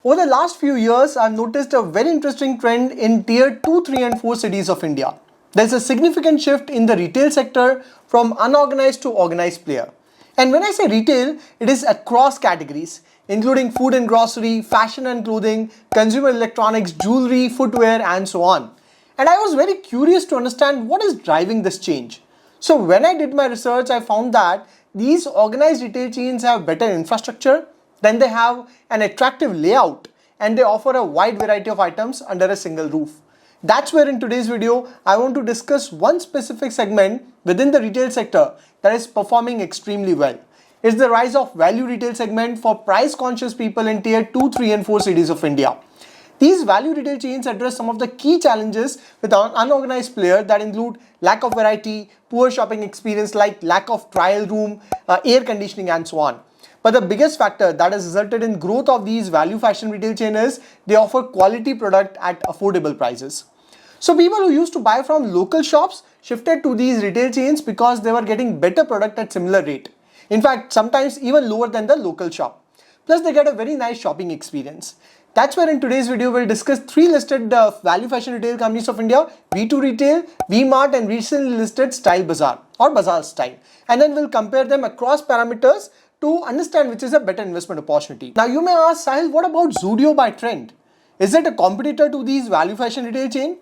Over the last few years, I've noticed a very interesting trend in tier 2, 3 and 4 cities of India. There's a significant shift in the retail sector from unorganized to organized player. And when I say retail, it is across categories, including food and grocery, fashion and clothing, consumer electronics, jewelry, footwear and so on. And I was very curious to understand what is driving this change. So when I did my research, I found that these organized retail chains have better infrastructure, then they have an attractive layout, and they offer a wide variety of items under a single roof. That's where in today's video, I want to discuss one specific segment within the retail sector that is performing extremely well. It's the rise of value retail segment for price conscious people in tier 2, 3 and 4 cities of India. These value retail chains address some of the key challenges with unorganized players that include lack of variety, poor shopping experience like lack of trial room, air conditioning and so on. But the biggest factor that has resulted in growth of these value fashion retail chains is they offer quality product at affordable prices. So people who used to buy from local shops shifted to these retail chains because they were getting better product at similar rate. In fact, sometimes even lower than the local shop. Plus they get a very nice shopping experience. That's where in today's video we'll discuss three listed value fashion retail companies of India: V2 Retail, V-Mart and recently listed Style Bazaar or Bazaar Style. And then we'll compare them across parameters to understand which is a better investment opportunity. Now you may ask, Sahil, what about Zudio by Trend? Is it a competitor to these value fashion retail chain?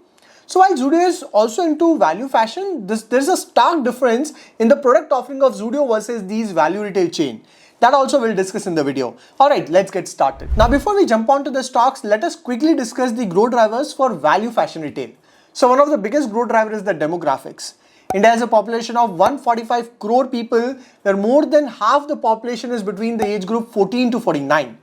So while Zudio is also into value fashion, there's a stark difference in the product offering of Zudio versus these value retail chain. That also we'll discuss in the video. Alright, let's get started. Now before we jump onto the stocks, let us quickly discuss the growth drivers for value fashion retail. So one of the biggest growth drivers is the demographics. India has a population of 145 crore people, where more than half the population is between the age group 14 to 49.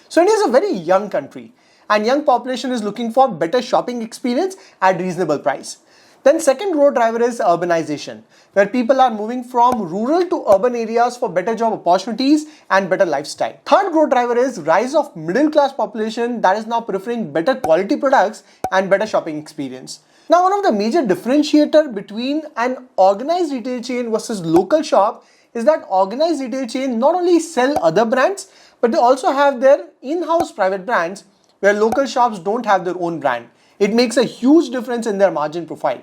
So India is a very young country, and young population is looking for better shopping experience at reasonable price. Then second growth driver is urbanization, where people are moving from rural to urban areas for better job opportunities and better lifestyle. Third growth driver is rise of middle class population that is now preferring better quality products and better shopping experience. Now, one of the major differentiator between an organized retail chain versus local shop is that organized retail chain not only sell other brands, but they also have their in-house private brands where local shops don't have their own brand. It makes a huge difference in their margin profile.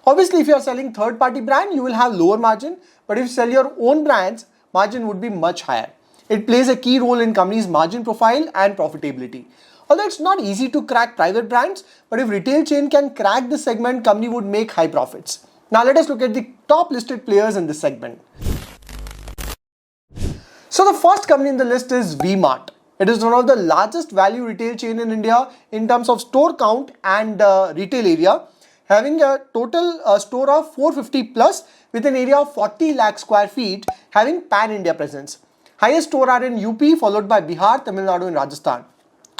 Obviously, if you are selling third-party brand, you will have lower margin, but if you sell your own brands, margin would be much higher. It plays a key role in company's margin profile and profitability. Although it's not easy to crack private brands, but if retail chain can crack this segment, company would make high profits. Now let us look at the top listed players in this segment. So the first company in the list is V-Mart. It is one of the largest value retail chain in India in terms of store count and retail area, having a total store of 450 plus with an area of 40 lakh square feet, having pan-India presence. Highest store are in UP, followed by Bihar, Tamil Nadu and Rajasthan.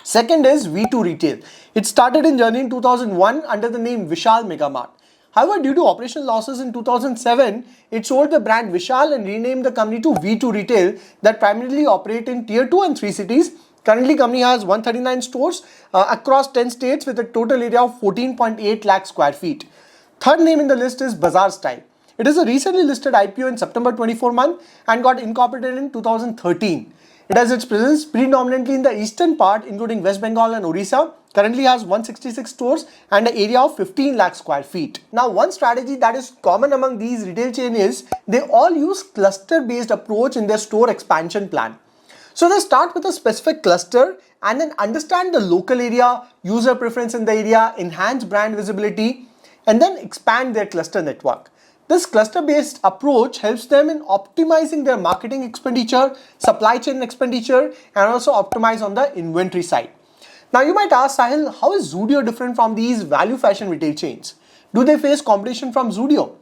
Second is V2 Retail. It started in journey in 2001 under the name Vishal Megamart. However, due to operational losses in 2007, it sold the brand Vishal and renamed the company to V2 Retail that primarily operate in tier 2 and 3 cities. Currently, company has 139 stores across 10 states with a total area of 14.8 lakh square feet. Third name in the list is Bazaar Style. It is a recently listed IPO in September 24 month and got incorporated in 2013. It has its presence predominantly in the eastern part, including West Bengal and Orissa. Currently has 166 stores and an area of 15 lakh square feet. Now, one strategy that is common among these retail chains is they all use cluster-based approach in their store expansion plan. So they start with a specific cluster and then understand the local area, user preference in the area, enhance brand visibility, and then expand their cluster network. This cluster-based approach helps them in optimizing their marketing expenditure, supply chain expenditure, and also optimize on the inventory side. Now you might ask, Sahil, how is Zudio different from these value fashion retail chains? Do they face competition from Zudio?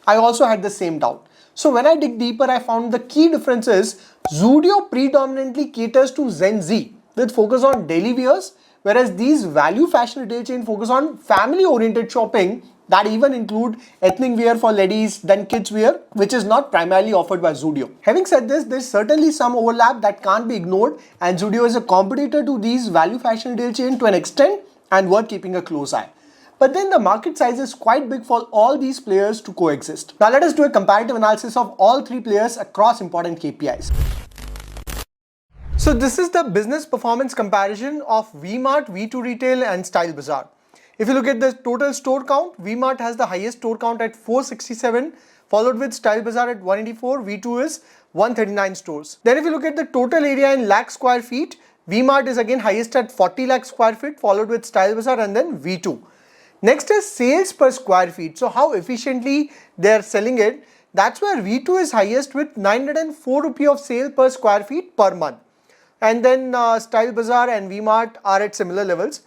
I also had the same doubt. So when I dig deeper, I found the key difference is Zudio predominantly caters to Gen Z with focus on daily wears, whereas these value fashion retail chains focus on family-oriented shopping that even include ethnic wear for ladies, then kids wear, which is not primarily offered by Zudio. Having said this, there's certainly some overlap that can't be ignored, and Zudio is a competitor to these value fashion retail chains to an extent and worth keeping a close eye. But then the market size is quite big for all these players to coexist. Now let us do a comparative analysis of all three players across important KPIs. So this is the business performance comparison of V-Mart, V2 Retail and Style Bazaar. If you look at the total store count, V-Mart has the highest store count at 467, followed with Style Bazaar at 184, V2 is 139 stores. Then if you look at the total area in lakh square feet, V-Mart is again highest at 40 lakh square feet, followed with Style Bazaar and then V2. Next is sales per square feet. So how efficiently they are selling it. That's where V2 is highest with 904 rupee of sale per square feet per month. And then Style Bazaar and V-Mart are at similar levels.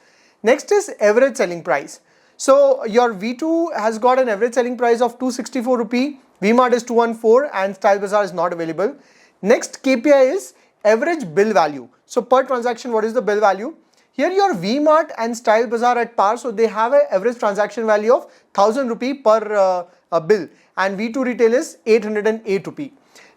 Next is average selling price. So your V2 has got an average selling price of 264 rupee, V-Mart is 214 and Style Bazaar is not available. Next KPI is average bill value. So per transaction, what is the bill value? Here your V-Mart and Style Bazaar at par, so they have an average transaction value of 1000 rupee per bill, and V2 Retail is 808 rupee.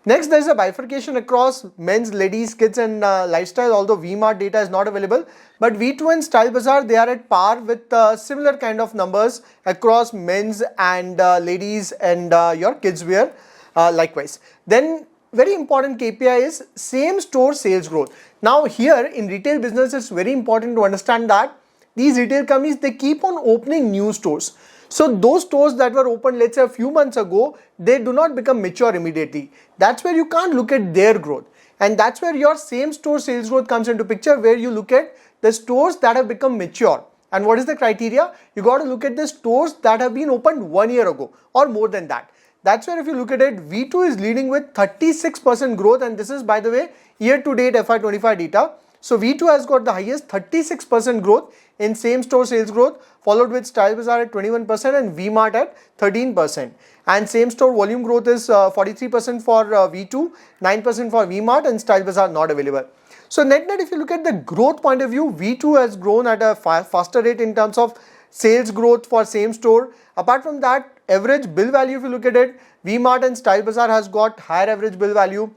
Next, there is a bifurcation across men's, ladies, kids and lifestyle, although V-Mart data is not available. But V2 and Style Bazaar, they are at par with similar kind of numbers across men's and ladies and your kids wear likewise. Then very important KPI is same store sales growth. Now here in retail business, it's very important to understand that these retail companies, they keep on opening new stores. So those stores that were opened, let's say a few months ago, they do not become mature immediately. That's where you can't look at their growth. And that's where your same store sales growth comes into picture, where you look at the stores that have become mature. And what is the criteria? You got to look at the stores that have been opened 1 year ago or more than that. That's where if you look at it, V2 is leading with 36% growth, and this is, by the way, year to date FY25 data. So V2 has got the highest 36% growth in same store sales growth, followed with Style Bazaar at 21% and V-Mart at 13%. And same store volume growth is 43% for V2, 9% for V-Mart and Style Bazaar not available. So net if you look at the growth point of view, V2 has grown at a faster rate in terms of sales growth for same store. Apart from that, average bill value, if you look at it, V-Mart and Style Bazaar has got higher average bill value.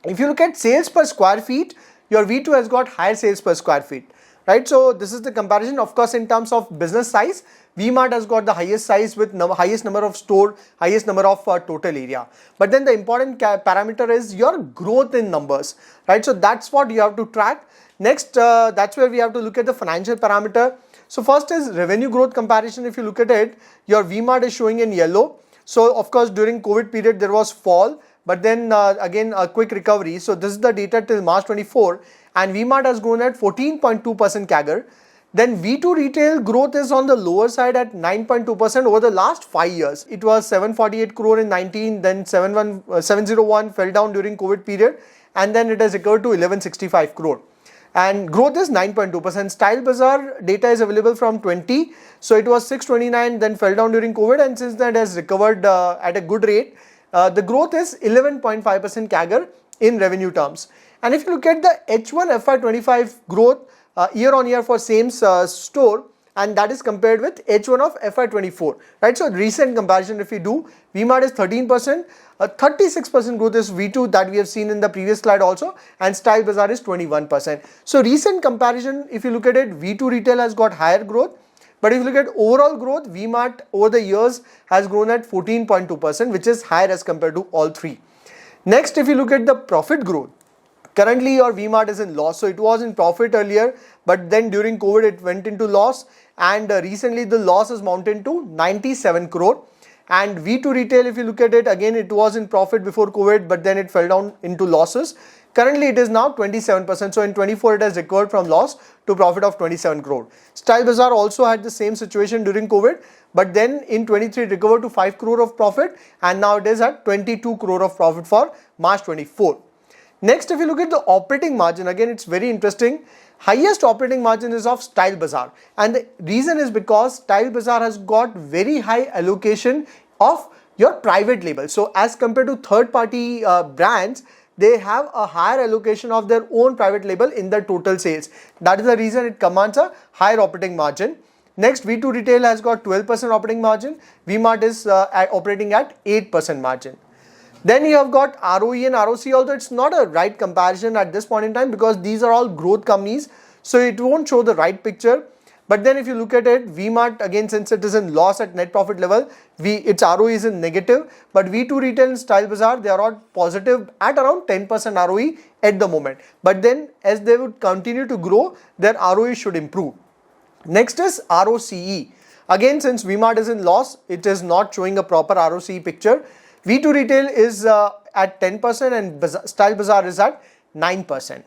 If you look at sales per square feet, your V2 has got higher sales per square feet, right? So this is the comparison. Of course, in terms of business size, V-Mart has got the highest size with highest number of store, highest number of total area. But then the important parameter is your growth in numbers, right? So that's what you have to track. Next, that's where we have to look at the financial parameter. So first is revenue growth comparison. If you look at it, your V-Mart is showing in yellow. So of course, during COVID period, there was fall. But then again a quick recovery. So this is the data till March 24 and V-Mart has grown at 14.2% CAGR. Then V2 retail growth is on the lower side at 9.2% over the last 5 years. It was 748 crore in 19, then 701 fell down during COVID period and then it has recovered to 1165 crore. And growth is 9.2%. Style Bazaar data is available from 20. So it was 629, then fell down during COVID and since then it has recovered at a good rate. The growth is 11.5% CAGR in revenue terms. And if you look at the H1 FY25 growth year on year for same store, and that is compared with H1 of FY24, right? So recent comparison, if we do, V-Mart is 13%, 36% growth is V2 that we have seen in the previous slide also, and Style Bazaar is 21%. So recent comparison, if you look at it, V2 retail has got higher growth. But if you look at overall growth, V-Mart over the years has grown at 14.2%, which is higher as compared to all three. Next, if you look at the profit growth, currently your V-Mart is in loss. So it was in profit earlier, but then during COVID, it went into loss. And recently the loss has mounted to 97 crore. And V2 retail, if you look at it, again, it was in profit before COVID, but then it fell down into losses. Currently, it is now 27%. So in 24, it has recovered from loss to profit of 27 crore. Style Bazaar also had the same situation during COVID, but then in 23, it recovered to 5 crore of profit. And now it is at 22 crore of profit for March 24. Next, if you look at the operating margin, again, it's very interesting. Highest operating margin is of Style Bazaar. And the reason is because Style Bazaar has got very high allocation of your private label. So as compared to third-party brands, they have a higher allocation of their own private label in the total sales. That is the reason it commands a higher operating margin. Next, V2 retail has got 12% operating margin. V-Mart is operating at 8% margin. Then you have got ROE and ROC, although it's not a right comparison at this point in time because these are all growth companies. So it won't show the right picture. But then if you look at it, V-Mart, again, since it is in loss at net profit level, its ROE is in negative. But V2 Retail and Style Bazaar, they are all positive at around 10% ROE at the moment. But then as they would continue to grow, their ROE should improve. Next is ROCE. Again, since V-Mart is in loss, it is not showing a proper ROCE picture. V2 Retail is at 10% and Style Bazaar is at 9%.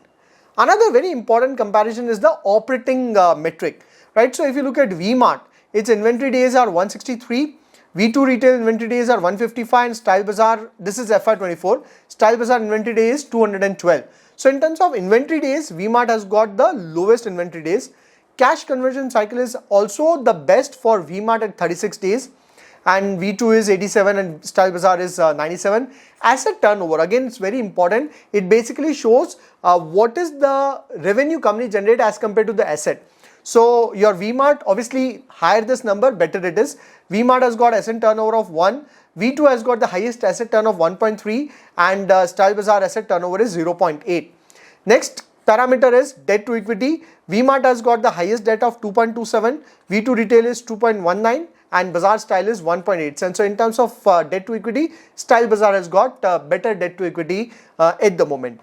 Another very important comparison is the operating metric, right? So if you look at V-Mart, its inventory days are 163, V2 Retail inventory days are 155, and Style Bazaar, this is FY24, Style Bazaar inventory day is 212. So in terms of inventory days, V-Mart has got the lowest inventory days. Cash conversion cycle is also the best for V-Mart at 36 days. And V2 is 87 and Style Bazaar is 97. Asset turnover, again, it's very important. It basically shows what is the revenue company generate as compared to the asset. So your V-Mart, obviously higher this number, better it is. V-Mart has got asset turnover of 1. V2 has got the highest asset turn of 1.3 and Style Bazaar asset turnover is 0.8. Next parameter is debt to equity. V-Mart has got the highest debt of 2.27. V2 Retail is 2.19. And Bazaar Style is 1.8. And so in terms of debt to equity, Style Bazaar has got better debt to equity at the moment.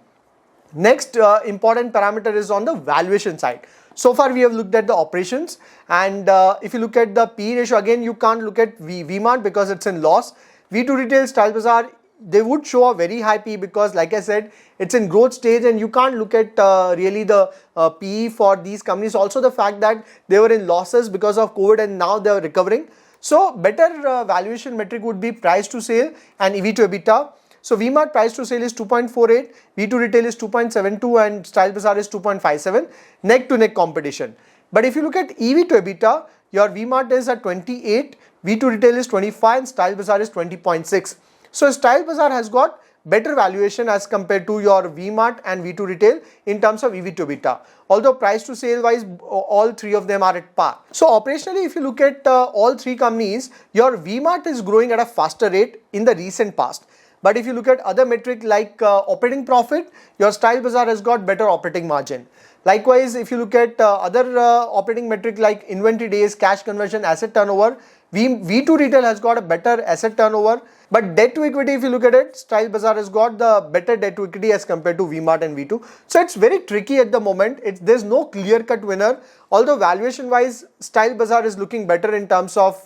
Next important parameter is on the valuation side. So far we have looked at the operations, and if you look at the P ratio, again you can't look at V-Mart because it's in loss. V2 Retail, Style Bazaar, they would show a very high P because, like I said, it's in growth stage and you can't look at really the PE for these companies. Also the fact that they were in losses because of COVID and now they are recovering. So better valuation metric would be price to sale and EV to EBITDA. So V-Mart price to sale is 2.48, V2 Retail is 2.72 and Style Bazaar is 2.57, neck to neck competition. But if you look at EV to EBITDA, your V-Mart is at 28, V2 Retail is 25 and Style Bazaar is 20.6. So Style Bazaar has got better valuation as compared to your V-Mart and V2 Retail in terms of EV to EBITDA. Although price to sale wise, all three of them are at par. So operationally, if you look at all three companies, your V-Mart is growing at a faster rate in the recent past. But if you look at other metric like operating profit, your Style Bazaar has got better operating margin. Likewise, if you look at other operating metric like inventory days, cash conversion, asset turnover, V2 Retail has got a better asset turnover. But debt to equity, if you look at it, Style Bazaar has got the better debt to equity as compared to V-Mart and V2. So it's very tricky at the moment. There's no clear-cut winner. Although valuation-wise, Style Bazaar is looking better in terms of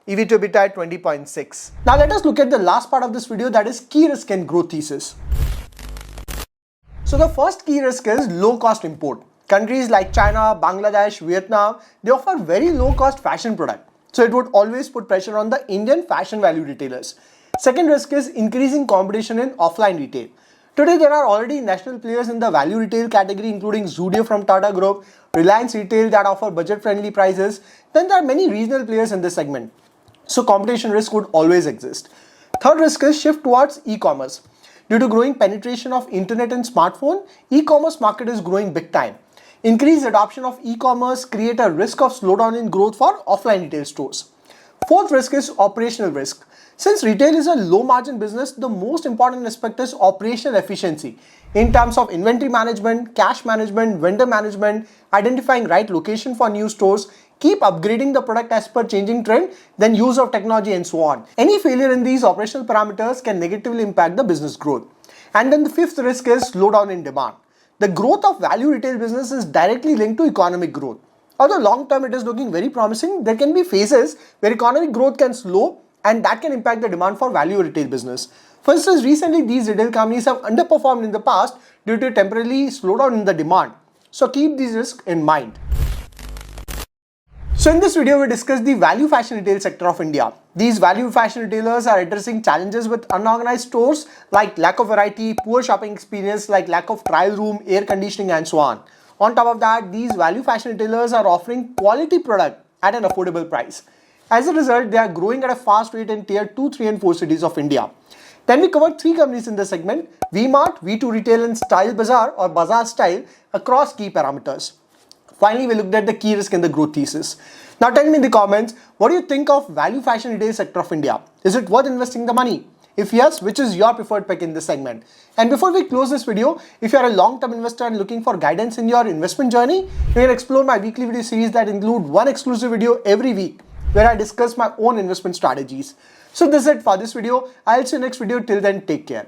EV to EBITDA at 20.6. Now let us look at the last part of this video, that is key risk and growth thesis. So the first key risk is low cost import. Countries like China, Bangladesh, Vietnam, they offer very low cost fashion product. So it would always put pressure on the Indian fashion value retailers. Second risk is increasing competition in offline retail. Today there are already national players in the value retail category including Zudio from Tata Group, Reliance Retail that offer budget friendly prices. Then there are many regional players in this segment. So competition risk would always exist. Third risk is shift towards e-commerce. Due to growing penetration of internet and smartphone, e-commerce market is growing big time. Increased adoption of e-commerce create a risk of slowdown in growth for offline retail stores. Fourth risk is operational risk. Since retail is a low margin business, the most important aspect is operational efficiency in terms of inventory management, cash management, vendor management, identifying right location for new stores, keep upgrading the product as per changing trend, then use of technology and so on. Any failure in these operational parameters can negatively impact the business growth. And then the fifth risk is slowdown in demand. The growth of value retail business is directly linked to economic growth. Although long term it is looking very promising, there can be phases where economic growth can slow and that can impact the demand for value retail business. For instance, recently these retail companies have underperformed in the past due to temporarily slowdown in the demand. So keep these risks in mind. So in this video, we discussed the value fashion retail sector of India. These value fashion retailers are addressing challenges with unorganized stores like lack of variety, poor shopping experience like lack of trial room, air conditioning and so on. On top of that, these value fashion retailers are offering quality product at an affordable price. As a result, they are growing at a fast rate in tier 2, 3 and 4 cities of India. Then we covered three companies in this segment: V-Mart, V2 Retail and Style Bazaar or Bazaar Style across key parameters. Finally, we looked at the key risk and the growth thesis. Now tell me in the comments, what do you think of value fashion retail sector of India? Is it worth investing the money? If yes, which is your preferred pick in this segment? And before we close this video, if you are a long-term investor and looking for guidance in your investment journey, you can explore my weekly video series that include one exclusive video every week where I discuss my own investment strategies. So this is it for this video. I'll see you next video. Till then, take care.